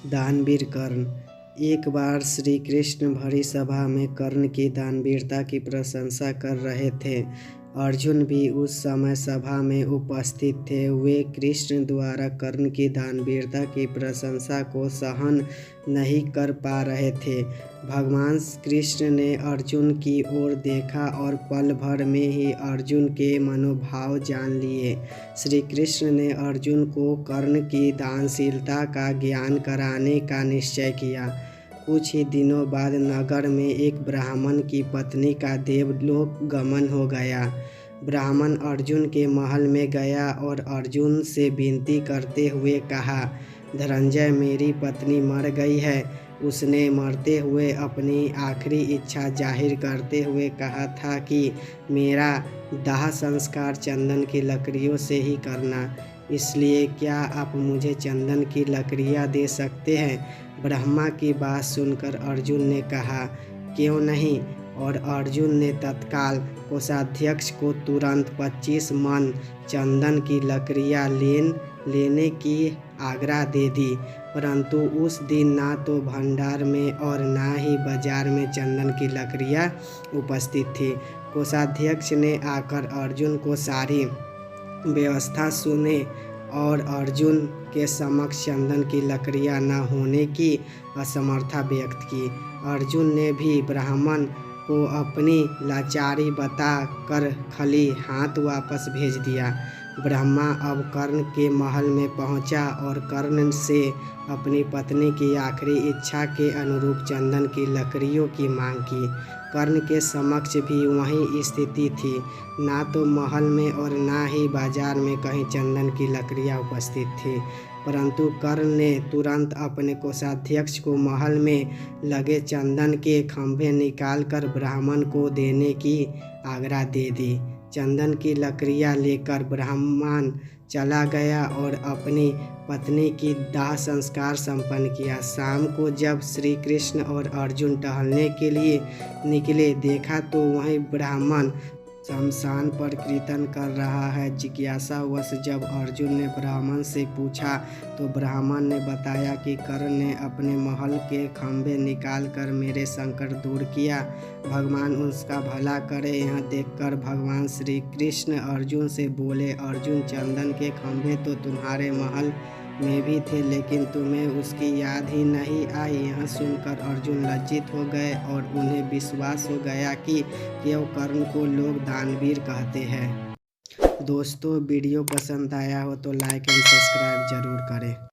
दानवीर कर्ण। एक बार श्री कृष्ण भरी सभा में कर्ण की दानवीरता की प्रशंसा कर रहे थे। अर्जुन भी उस समय सभा में उपस्थित थे। वे कृष्ण द्वारा कर्ण की दानवीरता की प्रशंसा को सहन नहीं कर पा रहे थे। भगवान कृष्ण ने अर्जुन की ओर देखा और पल भर में ही अर्जुन के मनोभाव जान लिए। श्री कृष्ण ने अर्जुन को कर्ण की दानशीलता का ज्ञान कराने का निश्चय किया। कुछ ही दिनों बाद नगर में एक ब्राह्मण की पत्नी का देवलोक गमन हो गया। ब्राह्मण अर्जुन के महल में गया और अर्जुन से विनती करते हुए कहा, धनंजय, मेरी पत्नी मर गई है। उसने मरते हुए अपनी आखिरी इच्छा जाहिर करते हुए कहा था कि मेरा दाह संस्कार चंदन की लकड़ियों से ही करना। इसलिए क्या आप मुझे चंदन की लकड़ियाँ दे सकते हैं? ब्रह्मा की बात सुनकर अर्जुन ने कहा, क्यों नहीं। और अर्जुन ने तत्काल कोषाध्यक्ष को तुरंत 25 मन चंदन की लकड़ियाँ लेने की आज्ञा दे दी। परंतु उस दिन ना तो भंडार में और ना ही बाजार में चंदन की लकड़ियाँ उपस्थित थी। कोषाध्यक्ष ने आकर अर्जुन को सारी व्यवस्था सुने और अर्जुन के समक्ष चंदन की लकड़ियाँ न होने की असमर्थता व्यक्त की। अर्जुन ने भी ब्राह्मण को अपनी लाचारी बता कर खाली हाथ वापस भेज दिया। ब्रह्मा अब कर्ण के महल में पहुंचा और कर्ण से अपनी पत्नी की आखिरी इच्छा के अनुरूप चंदन की लकड़ियों की मांग की। कर्ण के समक्ष भी वही स्थिति थी। ना तो महल में और ना ही बाजार में कहीं चंदन की लकड़ियाँ उपस्थित थी। परंतु कर्ण ने तुरंत अपने कोषाध्यक्ष को महल में लगे चंदन के खंभे निकालकर ब्राह्मण को देने की आज्ञा दे दी। चंदन की लकड़ियाँ लेकर ब्राह्मण चला गया और अपनी पत्नी की दाह संस्कार संपन्न किया। शाम को जब श्री कृष्ण और अर्जुन टहलने के लिए निकले, देखा तो वही ब्राह्मण शमशान पर कीर्तन कर रहा है। जिज्ञासावश जब अर्जुन ने ब्राह्मण से पूछा तो ब्राह्मण ने बताया कि कर्ण ने अपने महल के खंभे निकालकर मेरे संकट दूर किया। भगवान उसका भला करे। यह देखकर भगवान श्री कृष्ण अर्जुन से बोले, अर्जुन, चंदन के खंभे तो तुम्हारे महल में भी थे, लेकिन तुम्हें उसकी याद ही नहीं आई। यह सुनकर अर्जुन लज्जित हो गए और उन्हें विश्वास हो गया कि क्यों कर्ण को लोग दानवीर कहते हैं। दोस्तों, वीडियो पसंद आया हो तो लाइक एंड सब्सक्राइब जरूर करें।